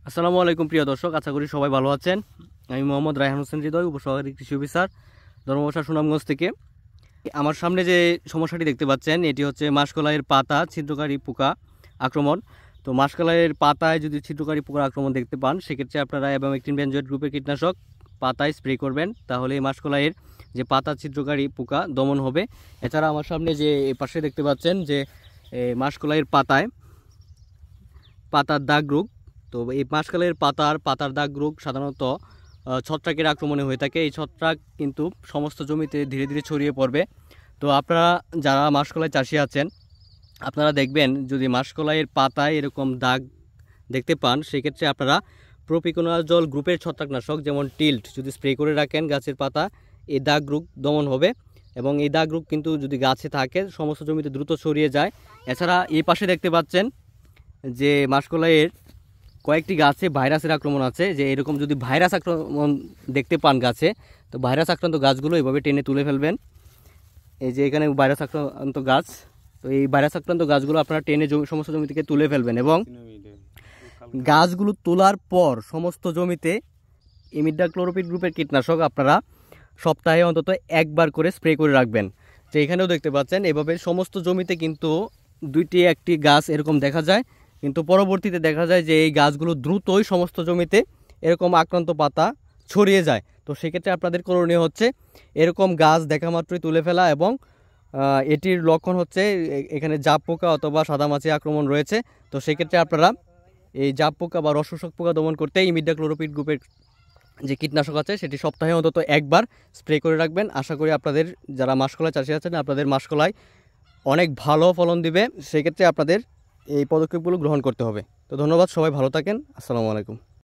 আসসালামু আলাইকুম প্রিয় দর্শক, আশা করি সবাই ভালো আছেন। আমি মোহাম্মদ রায়হান হোসেন হৃদয়, উপসহকারী কৃষি অফিসার, ধর্মবাসা সুনামগঞ্জ থেকে। আমার সামনে যে সমস্যাটি দেখতে পাচ্ছেন, এটি হচ্ছে মাসকলাইয়ের পাতা ছিদ্রকারী পোকা আক্রমণ। তো মাসকলাইয়ের পাতায় যদি ছিদ্রকারী পোকার আক্রমণ দেখতে পান, সেক্ষেত্রে আপনারা অ্যাবামেকটিন বেনজয়েড গ্রুপের কীটনাশক পাতায় স্প্রে করবেন, তাহলে এই মাসকলাইয়ের যে পাতা ছিদ্রকারী পোকা দমন হবে। এছাড়া আমার সামনে যে পাশে দেখতে পাচ্ছেন যে মাসকলাইয়ের পাতার দাগ রোগ। তো এই মাসকলাইয়ের পাতার দাগ রোগ সাধারণত ছত্রাকের আক্রমণে হয়ে থাকে। এই ছত্রাক কিন্তু সমস্ত জমিতে ধীরে ধীরে ছড়িয়ে পড়বে। তো আপনারা যারা মাসকলাই চাষি আছেন, আপনারা দেখবেন যদি মাসকলাইয়ের পাতায় এরকম দাগ দেখতে পান, সেক্ষেত্রে আপনারা প্রোপিকোনাজল গ্রুপের ছত্রাকনাশক যেমন টিল্ট যদি স্প্রে করে রাখেন গাছের পাতা, এই দাগ রোগ দমন হবে। এবং এই দাগ রোগ কিন্তু যদি গাছে থাকে সমস্ত জমিতে দ্রুত ছড়িয়ে যায়। এছাড়া এই পাশে দেখতে পাচ্ছেন যে মাসকলাইয়ের কয়েকটি গাছে ভাইরাসের আক্রমণ আছে। যে এরকম যদি ভাইরাস আক্রমণ দেখতে পান গাছে, তো ভাইরাস আক্রান্ত গাছগুলো এভাবে টেনে তুলে ফেলবেন। এই যে এখানে ভাইরাস আক্রান্ত গাছ, তো এই ভাইরাস আক্রান্ত গাছগুলো আপনারা টেনে সমস্ত জমি থেকে তুলে ফেলবেন এবং গাছগুলো তোলার পর সমস্ত জমিতে ইমিডাক্লোরোপিড গ্রুপের কীটনাশক আপনারা সপ্তাহে অন্তত একবার করে স্প্রে করে রাখবেন। তো এখানেও দেখতে পাচ্ছেন এভাবে সমস্ত জমিতে কিন্তু একটি গাছ এরকম দেখা যায়, কিন্তু পরবর্তীতে দেখা যায় যে এই গাছগুলো দ্রুতই সমস্ত জমিতে এরকম আক্রান্ত পাতা ছড়িয়ে যায়। তো সেক্ষেত্রে আপনাদের করণীয় হচ্ছে এরকম গাছ দেখা মাত্রই তুলে ফেলা এবং এটির লক্ষণ হচ্ছে এখানে জাপ পোকা অথবা সাদামাছি আক্রমণ রয়েছে। তো সেক্ষেত্রে আপনারা এই জাপ পোকা বা রসশোষক পোকা দমন করতে ইমিডাক্লোরোপিড গ্রুপের যে কীটনাশক আছে সেটি সপ্তাহে অন্তত একবার স্প্রে করে রাখবেন। আশা করি আপনাদের যারা মাসকলাই চাষি আছেন, আপনাদের মাসকলাই অনেক ভালো ফলন দিবে। সেক্ষেত্রে আপনাদের এই পদক্ষেপগুলো গ্রহণ করতে হবে। তো ধন্যবাদ, সবাই ভালো থাকেন। আসসালামু আলাইকুম।